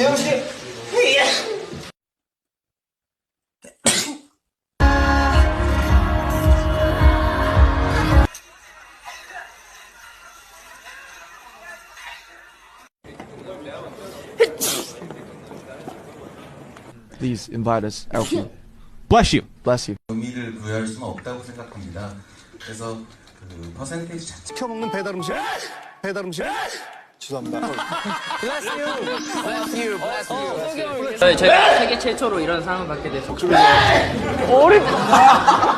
재영 씨. Please invite us, Alfie. Bless you. Bless you. 의미를 부여할 수는 없다고 생각합니다. 그래서 그 퍼센테이지 자체 시켜먹는 배달 음식. 배달 음식. 죄송합니다. 제가 세계 최초로 이런 상을 받게 돼서 어렵다.